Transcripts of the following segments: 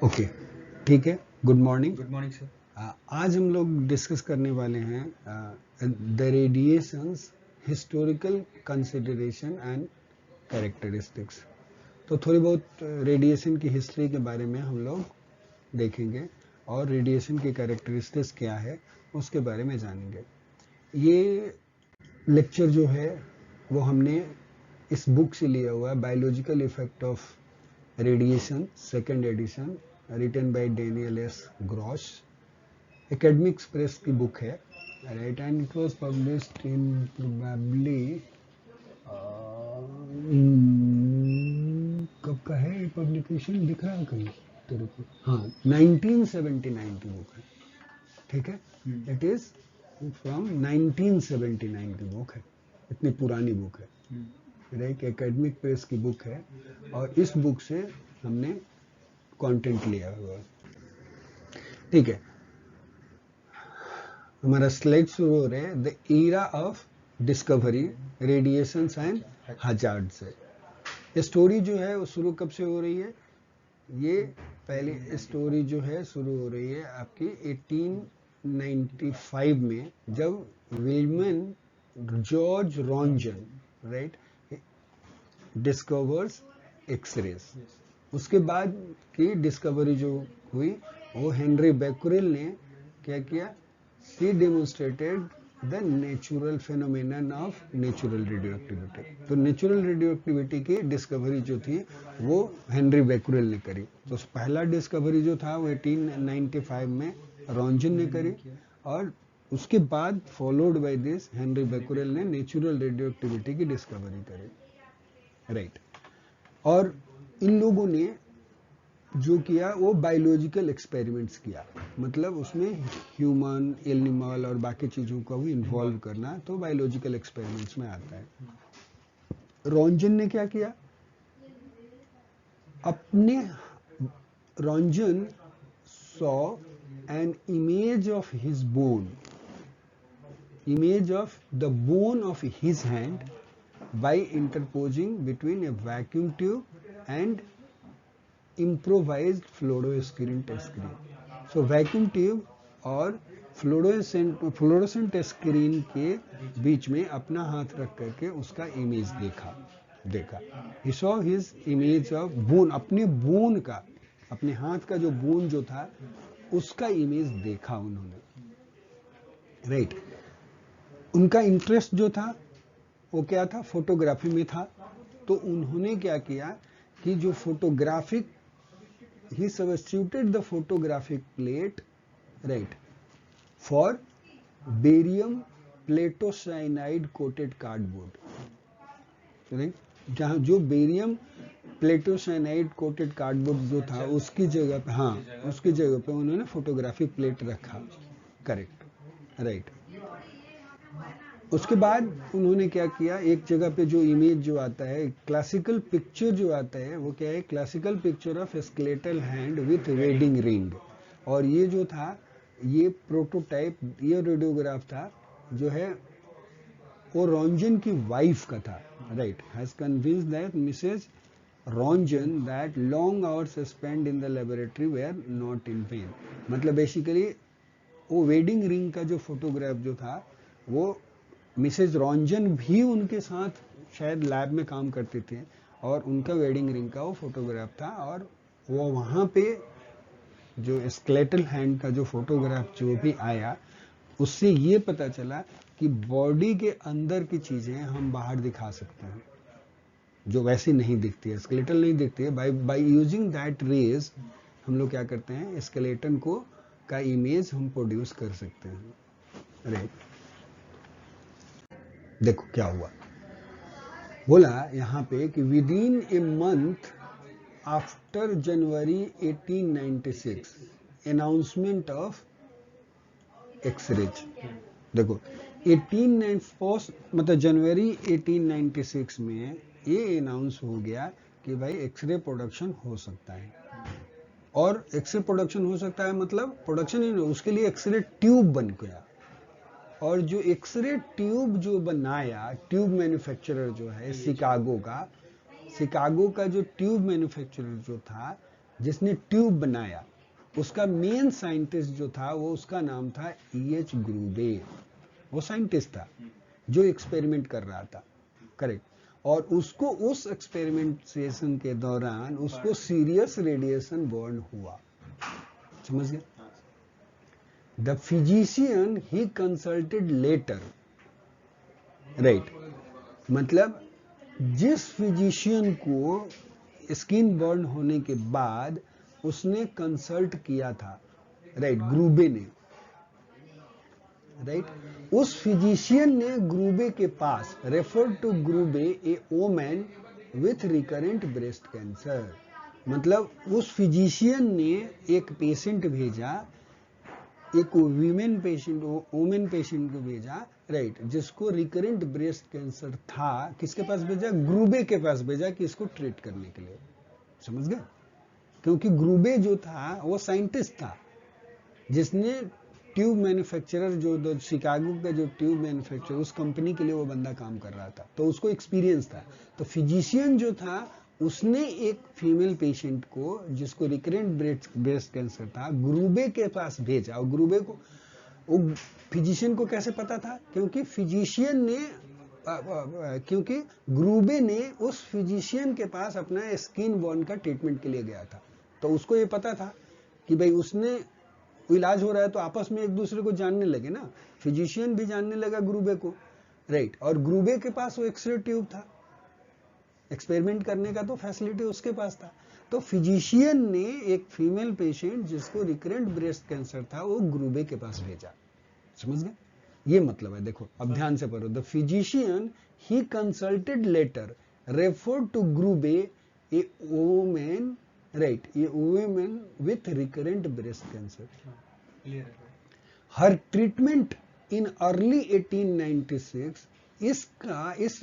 Okay, ठीक है। Good morning. Good morning sir. आज हम लोग डिस्कस करने वाले हैं the radiations historical consideration and characteristics. तो थोड़ी बहुत रेडिएशन की हिस्ट्री के बारे में हम लोग देखेंगे और रेडिएशन की कैरेक्टरिस्टिक्स क्या है उसके बारे में जानेंगे। ये लेक्चर जो है वो हमने इस बुक से लिया हुआ है, biological effect of radiation, second edition, written by Daniel S Gross, academics press की बुक है, right, and it was published in probably कब का है ये पब्लिकेशन, दिख रहा है कहीं तेरे को? हाँ, 1979 की बुक है, ठीक है। इट इज फ्रॉम 1979 की बुक है, इतनी पुरानी बुक है, राइट। एकेडमिक प्रेस की बुक है और इस बुक से हमने कंटेंट लिया हुआ है, ठीक है। हमारा स्लाइड शुरू हो रहे हैं। The era of discovery, radiations and hazards से। ये स्टोरी जो है वो शुरू कब से हो रही है? ये पहली स्टोरी जो है शुरू हो रही है आपकी 1895 में, जब विल्मन जॉर्ज रॉन्जन, राइट, डिस्कवर्स एक्सरेज। उसके बाद की डिस्कवरी जो हुई वो हेनरी बेक्यूरेल ने क्या किया? She demonstrated the natural phenomenon of natural radioactivity. तो नेचुरल रेडियोएक्टिविटी की डिस्कवरी जो थी वो हेनरी बेक्यूरेल ने करी। तो पहला डिस्कवरी जो था वो 1895 में रॉन्जन ने करी और उसके बाद followed by this Henry Becquerel ने नेचुरल रेडियोएक्टिविटी की डिस्कवरी करी, राइट। और इन लोगों ने जो किया वो बायोलॉजिकल एक्सपेरिमेंट्स किया, मतलब उसमें ह्यूमन, एनिमल और बाकी चीजों को भी इन्वॉल्व करना, तो बायोलॉजिकल एक्सपेरिमेंट्स में आता है। रॉन्जन ने क्या किया? अपने Roentgen saw an image of his bone, image of the bone of his hand by interposing between a vacuum tube and improvised fluorescent screen. So vacuum tube और फ्लोरोसेंट स्क्रीन के बीच में अपना हाथ रख करके उसका इमेज देखा। He saw his image of bone, अपने बोन का, अपने हाथ का जो बोन जो था उसका इमेज देखा उन्होंने, राइट। उनका इंटरेस्ट जो था वो क्या था? फोटोग्राफी में था। तो उन्होंने क्या किया कि जो photographic, he substituted the photographic plate, right, for barium platinocyanide coated cardboard, right. जहां जो बेरियम प्लेटोसाइनाइड कोटेड कार्डबोर्ड जो था उसकी जगह पे, हाँ, उसकी जगह पे उन्होंने फोटोग्राफिक प्लेट रखा, करेक्ट, राइट। उसके बाद उन्होंने क्या किया? एक जगह पे जो इमेज जो आता है, क्लासिकल पिक्चर जो आता है वो क्या है? Classical picture of skeletal hand with wedding ring. और ये जो था, ये प्रोटोटाइप, ये रेडियोग्राफ था जो है वो रॉन्जन की वाइफ का था, right. Has convinced that Mrs Roentgen that long hours spend in the laboratory were not in vain. मतलब बेसिकली वो वेडिंग रिंग का जो फोटोग्राफ जो था वो मिसेज रॉन्जन भी उनके साथ शायद लैब में काम करते थे और उनका वेडिंग रिंग का वो फोटोग्राफ था। और वो वहाँ पे जो स्केलेटल हैंड का जो फोटोग्राफ जो भी आया, उससे ये पता चला कि बॉडी के अंदर की चीजें हम बाहर दिखा सकते हैं जो वैसे नहीं दिखती है, स्केलेटल नहीं दिखती है। बाय यूजिंग दैट रेज हम लोग क्या करते हैं? स्केलेटन को का इमेज हम प्रोड्यूस कर सकते हैं, राइट। देखो क्या हुआ, बोला यहाँ पे कि within a month after January 1896 announcement of x-rays. देखो 1894 मतलब जनवरी 1896 में ये अनाउंस हो गया कि भाई एक्सरे प्रोडक्शन हो सकता है। और एक्सरे प्रोडक्शन हो सकता है मतलब प्रोडक्शन ही नहीं, उसके लिए एक्सरे ट्यूब बन गया। और जो एक्सरे ट्यूब जो बनाया, ट्यूब मैन्युफैक्चरर जो है शिकागो का जो ट्यूब मैन्युफैक्चरर जो था जिसने ट्यूब बनाया, उसका मेन साइंटिस्ट जो था वो उसका नाम था E.H. ग्रूबे। वो साइंटिस्ट था जो एक्सपेरिमेंट कर रहा था, करेक्ट। और उसको उस एक्सपेरिमेंटेशन के दौरान उसको सीरियस रेडिएशन बर्न हुआ, समझ गए। The physician he consulted later, right, मतलब जिस फिजिशियन को स्किन बर्न होने के बाद उसने कंसल्ट किया था, राइट, ग्रूबे ने, राइट, उस फिजिशियन ने ग्रूबे के पास, refer to Grubbe a woman with recurrent breast cancer, मतलब उस फिजिशियन ने एक पेशेंट भेजा, एक वीमेन पेशेंट, वोमेन पेशेंट को भेजा, राइट, जिसको रिकरेंट ब्रेस्ट कैंसर था। किसके पास भेजा? ग्रूबे के पास भेजा कि इसको ट्रीट करने के लिए, समझ गए। क्योंकि ग्रूबे जो था वो साइंटिस्ट था जिसने ट्यूब मैन्युफैक्चरर, जो शिकागो का जो ट्यूब मैन्युफैक्चरर, उस कंपनी के लिए वो बंदा काम कर रहा था, तो उसको एक्सपीरियंस था। तो फिजिशियन जो था उसने एक फीमेल पेशेंट को जिसको रिकरेंट ब्रेस्ट कैंसर था ग्रूबे के पास भेजा। और ग्रूबे को, वो फिजिशियन को कैसे पता था? क्योंकि फिजिशियन ने क्योंकि ग्रूबे ने उस फिजिशियन के पास अपना स्किन बर्न का ट्रीटमेंट के लिए गया था, तो उसको ये पता था कि भाई उसने इलाज हो रहा है तो आपस में एक दूसरे को जानने लगे ना, फिजिशियन भी जानने लगा ग्रूबे को, राइट। और ग्रूबे के पास वो एक्सरे ट्यूब था, एक्सपेरिमेंट करने का तो फैसिलिटी उसके पास था। तो फिजिशियन ने एक फीमेल पेशेंट जिसको रिकरेंट ब्रेस्ट कैंसर था वो ग्रूबे के पास भेजा, समझ गए। ये मतलब है, देखो अब ध्यान से पढ़ो। The physician he consulted later refer to Grubbe a women, right, a women with recurrent breast cancer. Her treatment in early 1896, इसका इस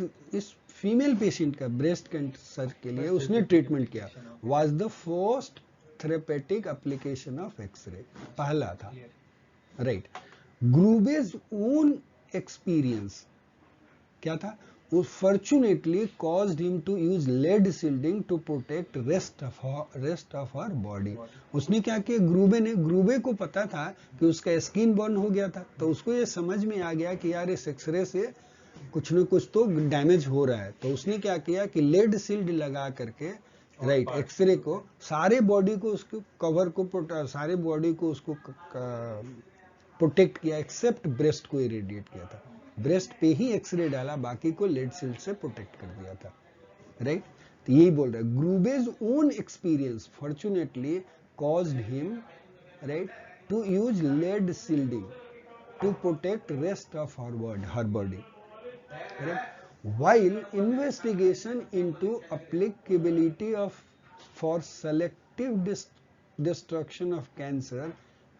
फीमेल पेशेंट का ब्रेस्ट कैंसर के लिए उसने ट्रीटमेंट किया, was the first therapeutic application of x ray, पहला था, right. Grubbe's own experience क्या था? वो fortunately caused him to use lead shielding to protect rest of her body. उसने क्या किया? ग्रूबे को पता था कि उसका स्किन बर्न हो गया था, तो उसको ये समझ में आ गया कि यार इस एक्सरे से कुछ न कुछ तो डैमेज हो रहा है। तो उसने क्या किया कि लेड सील्ड लगा करके, राइट, एक्सरे को सारे बॉडी को उसको कवर को, सारे बॉडी को उसको प्रोटेक्ट किया, एक्सेप्ट ब्रेस्ट को इरेडिएट किया था। ब्रेस्ट पे ही एक्सरे डाला, बाकी को लेड सील्ड से प्रोटेक्ट कर दिया था, राइट। तो यही बोल रहा है, Grubbe's own experience fortunately caused him, right, to use lead shielding to protect rest of her body, while investigation into applicability of for selective destruction of cancer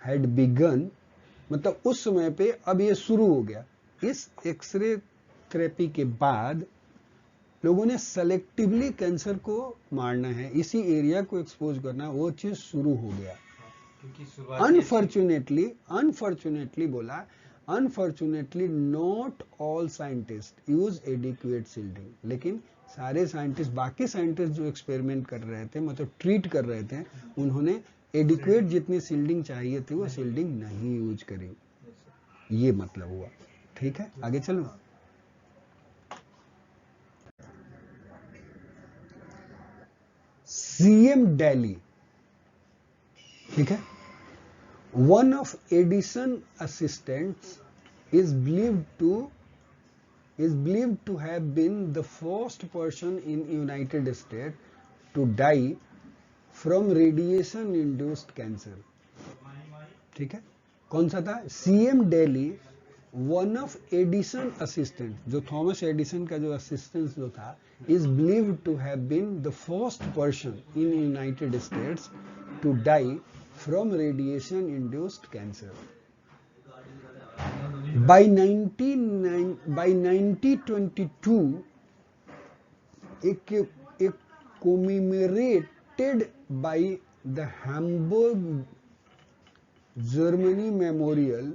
had begun, मतलब उस समय पे अब ये शुरू हो गया। इस एक्सरे थेरेपी के बाद लोगों ने सेलेक्टिवली कैंसर को मारना है, इसी एरिया को एक्सपोज करना, वो चीज शुरू हो गया। अनफॉर्चुनेटली बोला, unfortunately not all scientist use adequate shielding, लेकिन सारे साइंटिस्ट, बाकी साइंटिस्ट जो एक्सपेरिमेंट कर रहे थे, मतलब ट्रीट कर रहे थे, उन्होंने एडिक्वेट जितनी सील्डिंग चाहिए थी वो सील्डिंग नहीं यूज करी। ये मतलब हुआ, ठीक है। आगे चलो। सीएम दिल्ली, ठीक है। One of Edison assistants is believed to have been the first person in United States to die from radiation induced cancer, ठीक है। कौन सा था? CM Dally, one of Edison assistant, जो थॉमस एडिसन का जो असिस्टेंट जो था, is believed to have been the first person in United States to die from radiation induced cancer. By 1922 एक commemorated by the Hamburg Germany Memorial,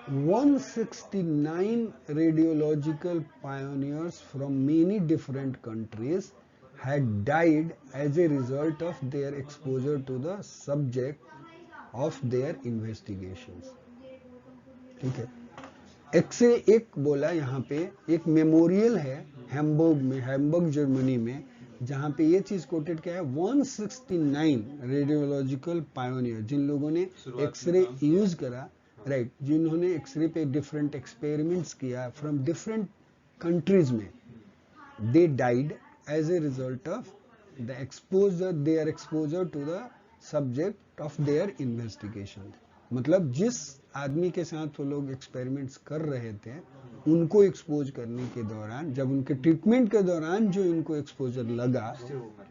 169 radiological pioneers from many different countries had died as a result of their exposure to the subject of their investigations. ठीक है, x ray एक बोला यहाँ पे एक memorial है Hamburg में, हैम्बर्ग जर्मनी में, जहाँ पे ये चीज कोटेड क्या है, 169 रेडियोलॉजिकल पायोनियर, जिन लोगों ने एक्सरे यूज करा, राइट, जिन्होंने एक्सरे पे डिफरेंट एक्सपेरिमेंट्स किया फ्रॉम डिफरेंट कंट्रीज में, they died as a result of the exposure, their exposure to the subject of their investigation. मतलब जिस आदमी के साथ वो लोग एक्सपेरिमेंट्स कर रहे थे उनको एक्सपोज करने के दौरान, जब उनके ट्रीटमेंट के दौरान जो इनको एक्सपोजर लगा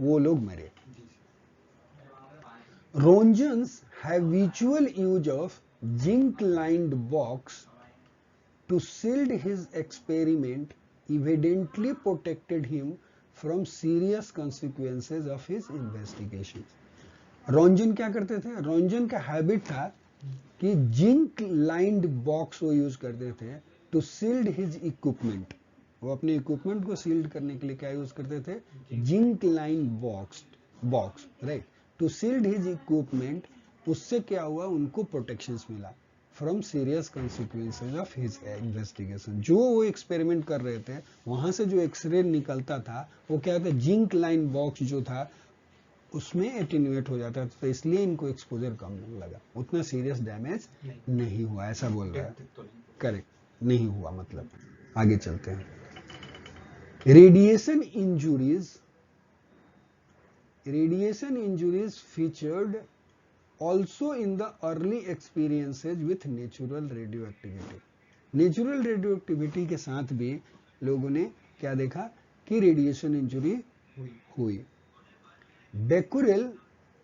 वो लोग मरे. Roentgens habitual use of zinc lined box to shield his experiment evidently protected him from serious consequences of his investigation. Röntgen क्या करते थे, रोंजन का हैबिट था कि जिंक लाइंड बॉक्स वो यूज करते थे टू सील्ड हिज इक्विपमेंट. वो अपने इक्विपमेंट को सील्ड करने के लिए क्या यूज करते थे, zinc lined box, right, to sealed his equipment. उससे क्या हुआ, उनको प्रोटेक्शंस मिला from serious consequences of his investigation. जो वो एक्सपेरिमेंट कर रहे थे वहां से जो एक्सरे निकलता था वो क्या था, जिंक लाइन बॉक्स जो था उसमें एटेन्यूएट हो जाता था, तो इसलिए इनको एक्सपोजर कम लगा, उतना सीरियस डैमेज नहीं हुआ, ऐसा बोल रहा है. करेक्ट, नहीं हुआ मतलब. आगे चलते हैं. Radiation injuries featured also in the early experiences with natural radioactivity. Natural radioactivity के साथ भी लोगों ने क्या देखा कि रेडिएशन इंजुरी हुई. Becquerel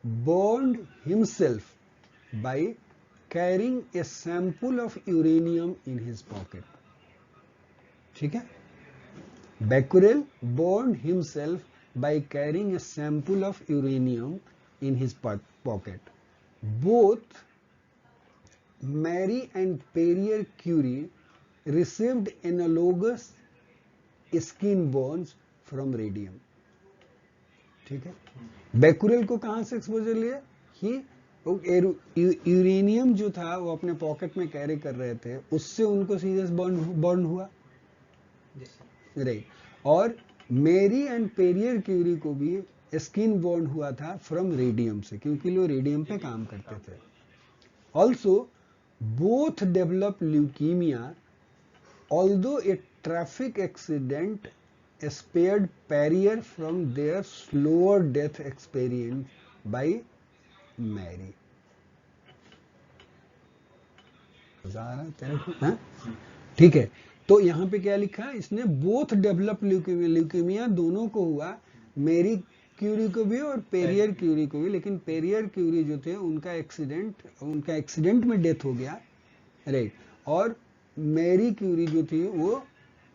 burned himself by carrying a sample of uranium in his pocket. ठीक है, Becquerel burned himself by carrying a sample of uranium in his pocket. Both Marie and Pierre Curie received analogous skin burns from radium. ठीक है, Becquerel को कहां से exposure लिया, ही uranium जो था वो अपने पॉकेट में कैरी कर रहे थे, उससे उनको सीरियस बर्न हुआ, राइट. और मेरी एंड पेरियर क्यूरी को भी स्किन बर्न हुआ था फ्रॉम रेडियम से, क्योंकि लोग रेडियम पे काम करते थे. Also both develop leukaemia, although A traffic accident spared Perrier from their slower death experienced by Mary. ठीक है, तो यहाँ पे क्या लिखा है इसने, बोथ डेवलप ल्यूकीमिया दोनों को हुआ, मेरी क्यूरी को भी और पेरियर क्यूरी को भी. लेकिन पेरियर क्यूरी जो थे उनका एक्सीडेंट में डेथ हो गया, राइट, और मेरी क्यूरी जो थी वो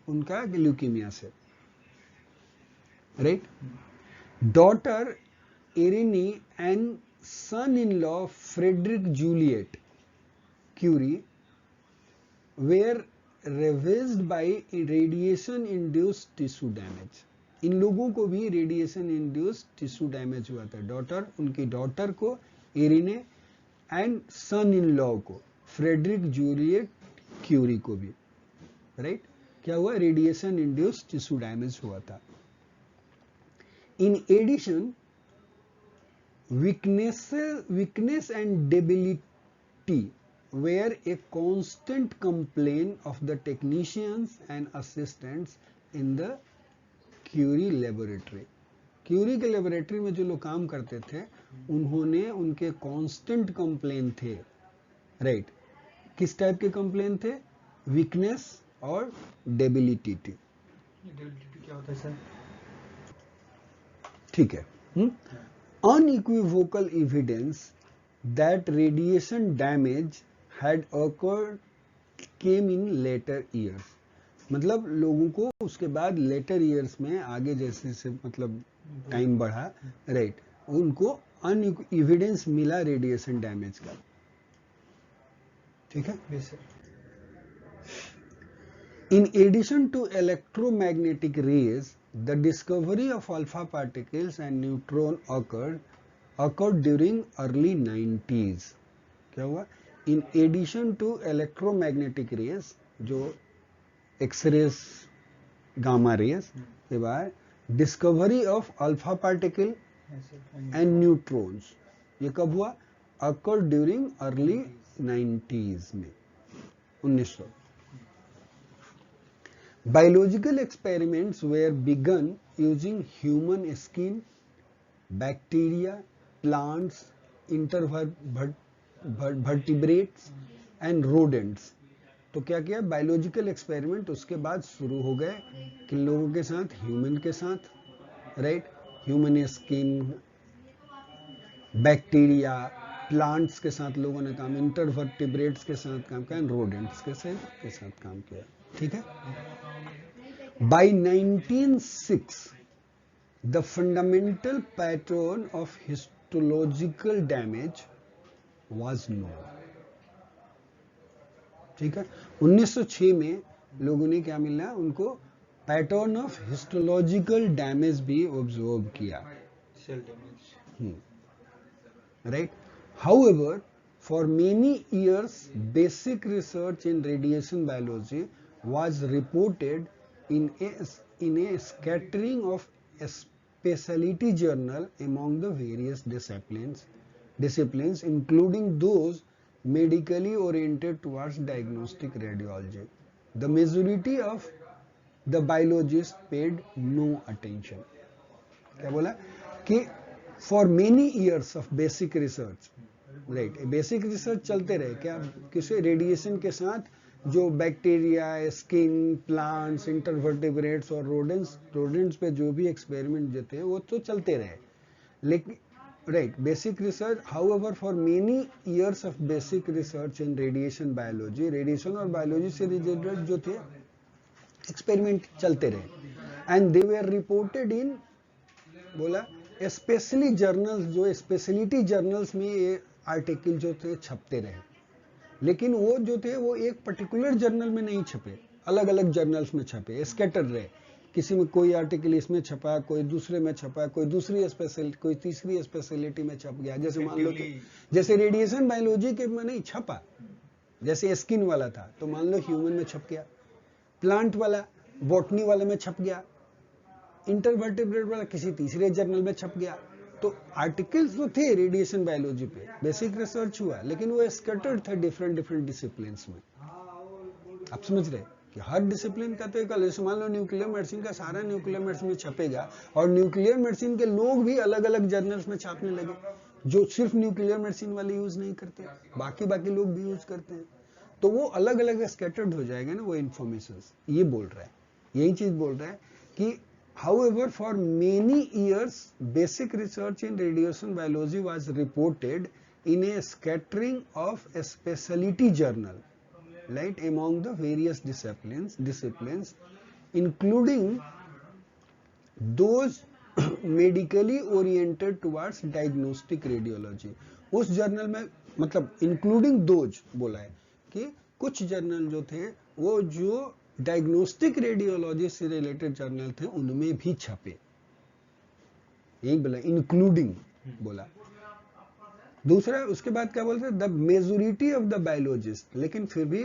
उनका ल्यूकीमिया से, right. Daughter Irene and son in law Frederic Joliot Curie were ravaged by radiation induced tissue damage. इन लोगों को भी रेडिएशन इंड्यूस्ड टिश्यू डैमेज हुआ था. डॉटर, उनकी डॉटर को इरेने एंड सन इन लॉ को फ्रेडरिक जूलियट क्यूरी को भी, राइट, क्या हुआ, रेडिएशन इंड्यूस्ड टिश्यू डैमेज हुआ था. In addition, weakness and debility were a constant complaint of the technicians and assistants in the Curie laboratory. Curie के laboratory में जो लोग काम करते थे उन्होंने, उनके कांस्टेंट कंप्लेन थे, राइट. किस टाइप के कंप्लेन थे, वीकनेस और डेबिलिटी थी. डेबिलिटी क्या होता है सर, ठीक है. Unequivocal evidence that radiation damage had occurred came in later years. मतलब लोगों को उसके बाद लेटर ईयर्स में आगे जैसे से मतलब टाइम बढ़ा, राइट, उनको एविडेंस मिला रेडिएशन डैमेज का. ठीक है. In addition to electromagnetic rays, The discovery of alpha particles and neutron occurred during early 90s. क्या हुआ? In addition to electromagnetic rays, जो एक्सरेज, गामा रेज के बाद discovery of alpha particle and neutrons, ये कब हुआ? अकर ड्यूरिंग अर्ली 90s में, 1900. Biological experiments were begun using human skin, bacteria, plants, invertebrates and rodents. तो क्या किया? बायोलॉजिकल एक्सपेरिमेंट उसके बाद शुरू हो गए, किन लोगों के साथ? ह्यूमन के साथ, right? Human skin, bacteria, plants के साथ लोगों ने काम, इंटरवर्टिब्रेट्स के साथ काम किया, रोडेंट्स के साथ काम किया. ठीक है. By 1906 the fundamental pattern of histological damage was known. ठीक है. 1906 में लोगों ने क्या मिला? उनको पैटर्न ऑफ हिस्टोलॉजिकल डैमेज भी ऑब्जर्व किया, cell damage, right? However for many years basic research in radiation biology was reported in a scattering of specialty journal among the various disciplines including those medically oriented towards diagnostic radiology. The majority of the biologists paid no attention. क्या बोला? कि for many years of basic research, right? Basic research चलते रहे, क्या? किसी radiation के साथ जो बैक्टीरिया, स्किन, प्लांट्स, इंटरवर्टिब्रेट्स और रोडेंट्स पे जो भी एक्सपेरिमेंट जो थे वो तो चलते रहे, लेकिन right, basic research. However for many years of basic research in radiation biology, radiation और बायोलॉजी से रिलेटेड जो थे एक्सपेरिमेंट चलते रहे, and they were reported in, बोला, स्पेशली जर्नल्स, जो स्पेशलिटी जर्नल्स में ये आर्टिकल जो थे छपते रहे, लेकिन वो जो थे वो एक पर्टिकुलर जर्नल में नहीं छपे, अलग अलग जर्नल्स में छपे, स्कैटर रहे. किसी में कोई आर्टिकल इसमें छपा, कोई दूसरे में छपा, कोई दूसरी स्पेशल, कोई तीसरी स्पेशलिटी में छप गया. जैसे मान लो, जैसे रेडिएशन बायोलॉजी के में नहीं छपा, जैसे स्किन वाला था तो मान लो ह्यूमन में छप गया, प्लांट वाला बॉटनी वाले में छप गया, इंटरवर्टिब्रेट वाला किसी तीसरे जर्नल में छप गया. तो आर्टिकल्स तो थे रेडिएशन बायोलॉजी पे, बेसिक रिसर्च हुआ, लेकिन वो स्कैटर्ड थे डिफरेंट डिसिप्लिन्स में. आप समझ रहे कि हर डिसिप्लिन का तो एक अलग, मान लो न्यूक्लियर मेडिसिन का सारा न्यूक्लियर मेडिसिन में छपेगा, और न्यूक्लियर मेडिसिन के लोग भी अलग अलग जर्नल्स में छापने लगे, जो सिर्फ न्यूक्लियर मेडिसिन वाले यूज नहीं करते, बाकी लोग भी यूज करते हैं, तो वो अलग अलग स्कैटर्ड हो जाएगा ना वो इन्फॉर्मेशन. ये बोल रहा है, यही चीज बोल रहा है कि however for many years basic research in radiation biology was reported in a scattering of a specialty journal, right, among the various disciplines including those medically oriented towards diagnostic radiology. उस जर्नल में, मतलब including those बोला है कि कुछ journal जो थे वो जो डायग्नोस्टिक रेडियोलॉजी से रिलेटेड जर्नल थे उनमें भी छपे, यही बोला, इंक्लूडिंग बोला. दूसरा उसके बाद क्या बोलते हैं? The majority of the biologist, लेकिन फिर भी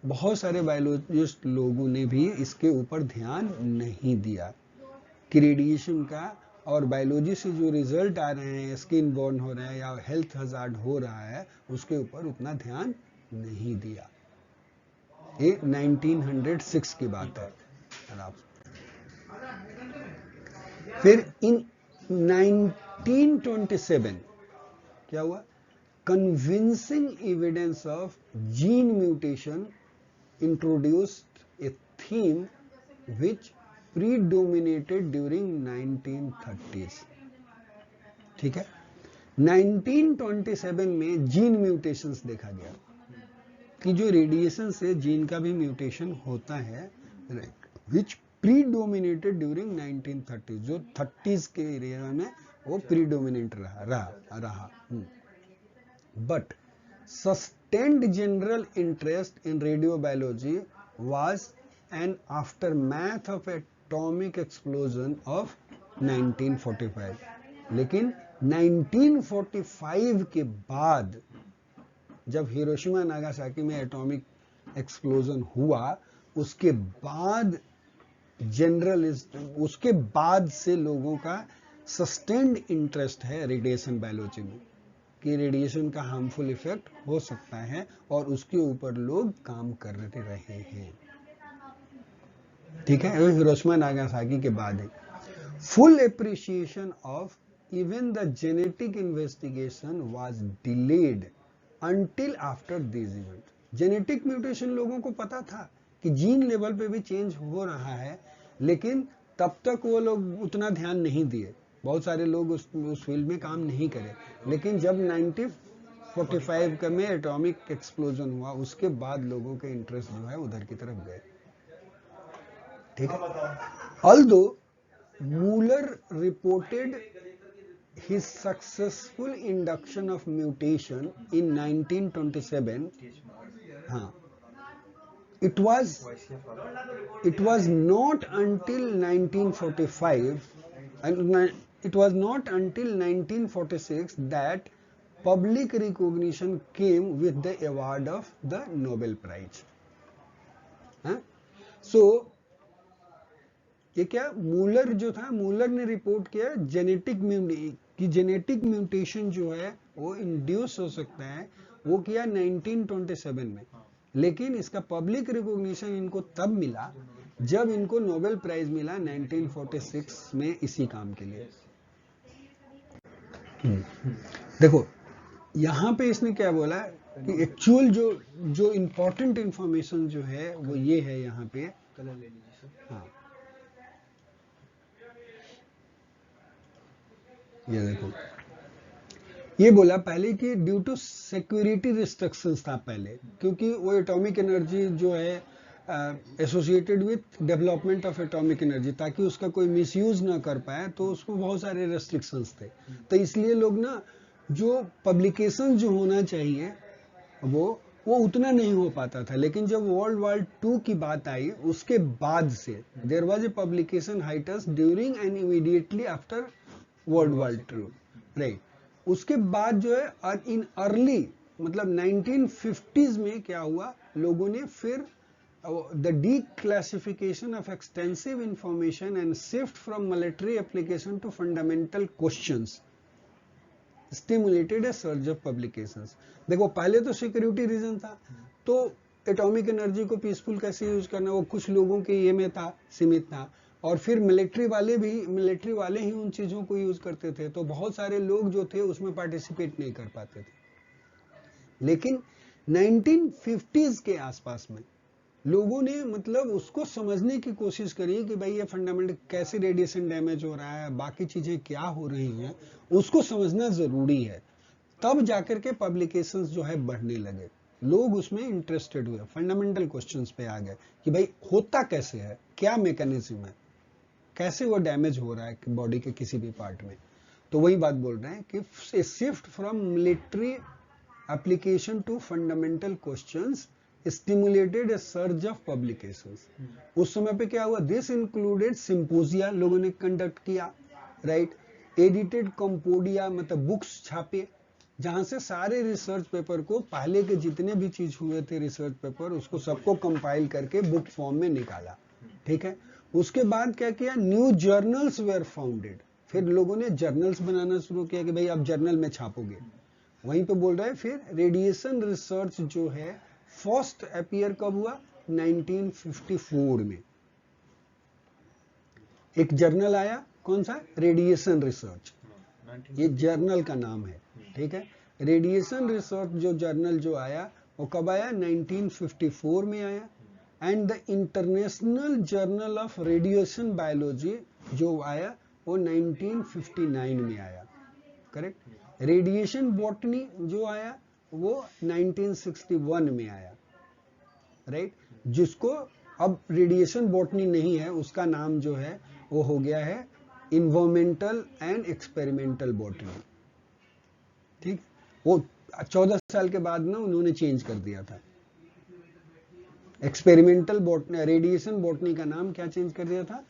बहुत सारे बायोलॉजिस्ट लोगों ने भी इसके ऊपर ध्यान नहीं दिया कि रेडिएशन का और बायोलॉजी से जो रिजल्ट आ रहे हैं, स्किन बर्न हो रहा है या हेल्थ हजार्ड हो रहा है, उसके ऊपर उतना ध्यान नहीं दिया. ये 1906 की बात है. फिर इन 1927 क्या हुआ? Convincing evidence of gene mutation introduced a theme which predominated during 1930s. ठीक है. 1927 में जीन म्यूटेशंस देखा गया कि जो रेडिएशन से जीन का भी म्यूटेशन होता है, विच प्रीडोमिनेटेड ड्यूरिंग 1930s, जो 30s के एरिया में वो प्रीडोमिनेंट रहा. But sustained general interest in radiobiology was an aftermath of a atomic explosion of 1945। लेकिन 1945 के बाद जब हिरोशिमा नागासाकी में एटॉमिक एक्सप्लोजन हुआ, उसके बाद उसके बाद से लोगों का सस्टेन्ड इंटरेस्ट है रेडिएशन बायोलॉजी में, कि रेडिएशन का हार्मफुल इफेक्ट हो सकता है, और उसके ऊपर लोग काम कर रहे हैं। ठीक है, हिरोशिमा नागासाकी के बाद है। Full appreciation of even the genetic investigation was delayed until after this event. Genetic mutation लोगों को पता था कि जीन लेवल पे भी चेंज हो रहा है, लेकिन तब तक वो लोग उतना ध्यान नहीं दिए, बहुत सारे लोग उस फील्ड में काम नहीं करे। लेकिन जब 1945 का में एटॉमिक एक्सप्लोजन हुआ, उसके बाद लोगों के इंटरेस्ट जो है उधर की तरफ गए। ठीक है, although Müller reported his successful induction of mutation in 1927, it was not until 1945 and it was not until 1946 that public recognition came with the award of the Nobel Prize. So ये क्या, मूलर जो था, Müller ने report किया genetic mutation जो है वो induce हो सकता है, वो किया 1927 में। लेकिन इसका पब्लिक रिकॉग्निशन इनको तब मिला जब इनको नोबेल प्राइज मिला 1946 में इसी काम के लिए। देखो यहाँ पे इसने क्या बोला कि एक्चुअल जो इंपॉर्टेंट इंफॉर्मेशन जो है वो ये है, यहाँ पे कलर ले लीजिए सर। हाँ, ये देखो, ये बोला पहले कि ड्यू टू सिक्योरिटी रिस्ट्रिक्शंस था पहले, क्योंकि वो एटॉमिक एनर्जी जो है associated with development of atomic energy, ताकि उसका कोई मिसयूज ना कर पाए, तो उसको बहुत सारे रेस्ट्रिक्शंस थे। तो इसलिए लोग ना, जो पब्लिकेशन जो होना चाहिए वो उतना नहीं हो पाता था। लेकिन जब वर्ल्ड वॉर 2 की बात आई, उसके बाद से there was a publication hiatus during and immediately after World War 2, right. उसके बाद जो है इन अर्ली मतलब 1950s में क्या हुआ, लोगों ने फिर the declassification of extensive information and shift from military application to fundamental questions stimulated a surge of publications। देखो पहले तो सिक्योरिटी रीजन था, तो एटॉमिक एनर्जी को पीसफुल कैसे यूज करना वो कुछ लोगों के ये में था, सीमित था, और फिर मिलिट्री वाले ही उन चीजों को यूज करते थे, तो बहुत सारे लोग जो थे उसमें पार्टिसिपेट नहीं कर पाते थे। लेकिन 1950s के आसपास में लोगों ने मतलब उसको समझने की कोशिश करी कि भाई ये फंडामेंटल कैसे रेडिएशन डैमेज हो रहा है, बाकी चीजें क्या हो रही हैं, उसको समझना जरूरी है। तब जाकर के पब्लिकेशंस जो है बढ़ने लगे, लोग उसमें इंटरेस्टेड हुए, फंडामेंटल क्वेश्चंस पे आ गए कि भाई होता कैसे है, क्या मैकेनिज्म है, कैसे वो डैमेज हो रहा है बॉडी के किसी भी पार्ट में। तो वही बात बोल रहे हैं कि shift from military application to fundamental questions stimulated a surge of publications. उस समय पे क्या हुआ, दिस इंक्लूडेड सिंपोजिया, लोगों ने कंडक्ट किया, राइट, एडिटेड कंपोडिया मतलब बुक्स छापे, जहां से सारे रिसर्च पेपर को, पहले के जितने भी चीज हुए थे रिसर्च पेपर, उसको सबको कंपाइल करके बुक फॉर्म में निकाला। ठीक है, उसके बाद क्या किया, न्यू जर्नल्स वेयर फाउंडेड, फिर लोगों ने जर्नल्स बनाना शुरू किया कि भाई आप जर्नल में छापोगे। वहीं पे बोल रहा है फिर रेडिएशन रिसर्च जो है फर्स्ट अपीयर कब हुआ, 1954 में एक जर्नल आया, कौन सा, रेडिएशन रिसर्च, ये जर्नल का नाम है। ठीक है, रेडिएशन रिसर्च जो जर्नल जो आया वो कब आया, 1954 में आया। And the international journal of radiation biology जो आया वो 1959 में आया, करेक्ट। रेडिएशन बॉटनी जो आया वो 1961 में आया, राइट, जिसको अब रेडिएशन बॉटनी नहीं है, उसका नाम जो है वो हो गया है इन्वायरमेंटल एंड एक्सपेरिमेंटल बॉटनी। ठीक, वो 14 साल के बाद ना उन्होंने चेंज कर दिया था, एक्सपेरिमेंटल बॉटनी, रेडिएशन बॉटनी का नाम क्या चेंज कर दिया था,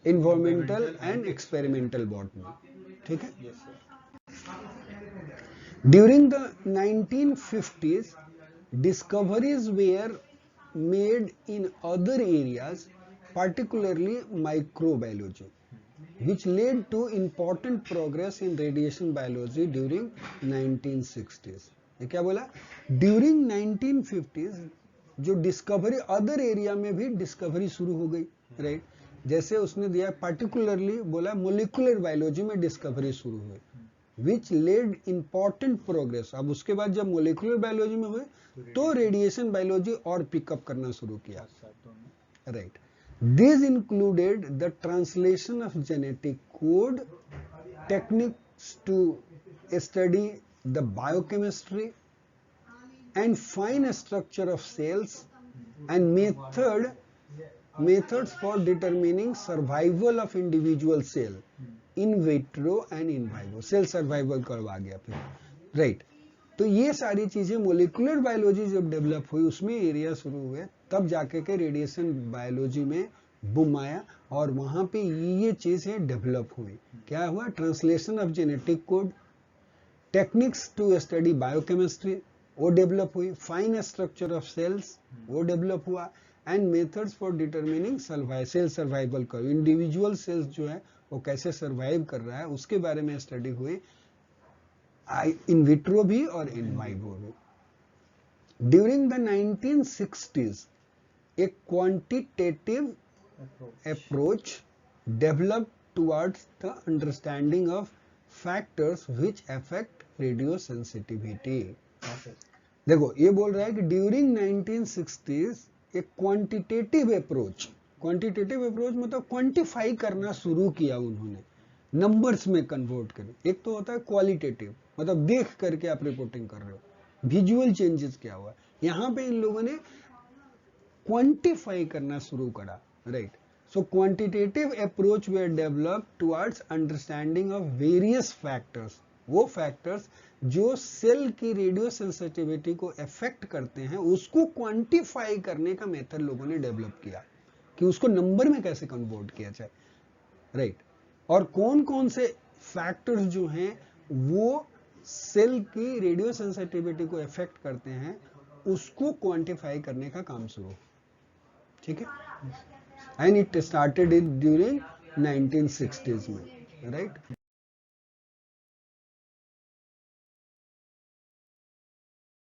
इन्वायरमेंटल एंड एक्सपेरिमेंटल बॉटनी, ठीक है। Yes, sir. During the 1950s, discoveries were made in other areas, particularly microbiology, which led to important progress in radiation biology during 1960s. ये क्या बोला? During 1950s जो डिस्कवरी अदर एरिया में भी discovery शुरू हो गई, राइट। जैसे उसने दिया पार्टिकुलरली बोला मोलिकुलर बायोलॉजी में डिस्कवरी शुरू हुई, विच लेड इंपॉर्टेंट प्रोग्रेस। अब उसके बाद जब मोलिकुलर बायोलॉजी में हुए तो रेडिएशन बायोलॉजी और पिकअप करना शुरू किया, right. This included the translation of genetic code, techniques to study the biochemistry and fine structure of cells and methods for determining survival of individual cell in vitro and in vivo, cell survival करवा गया फिर, right. तो ये सारी चीजें molecular biology जब develop हुई, उसमें एरिया शुरू हुए, तब जाके के रेडिएशन बायोलॉजी में बूम आया और वहां पे ये चीजें डेवलप हुई। क्या हुआ? Translation of genetic code, techniques to study biochemistry वो डेवलप हुई, फाइन स्ट्रक्चर ऑफ सेल्स वो डेवलप हुआ, and methods for determining cell survival कर, इंडिविजुअल सेल्स जो है वो कैसे सर्वाइव कर रहा है उसके बारे में स्टडी हुई, इन विट्रो भी और इन वाइवो भी। During the 1960s a quantitative approach developed towards the understanding of factors which affect radio sensitivity। देखो ये बोल रहा है कि ड्यूरिंग 1960s एक क्वांटिटेटिव अप्रोच मतलब क्वांटिफाई करना शुरू किया उन्होंने, नंबर्स में कन्वर्ट करें। एक तो होता है क्वालिटेटिव, मतलब देख करके आप रिपोर्टिंग कर रहे हो, विजुअल चेंजेस क्या हुआ, यहां पे इन लोगों ने क्वांटिफाई करना शुरू करा, right. So quantitative approach way develop towards understanding of various factors, वो फैक्टर्स जो सेल की रेडियो सेंसिटिविटी को अफेक्ट करते हैं, उसको क्वांटिफाई करने का मेथड लोगों ने डेवलप किया कि उसको नंबर में कैसे कन्वर्ट किया जाए, राइट। और कौन कौन से फैक्टर्स जो हैं वो सेल की रेडियो सेंसिटिविटी को अफेक्ट करते हैं, उसको क्वांटिफाई करने का काम शुरू, ठीक है। And it started during 1960s में, राइट।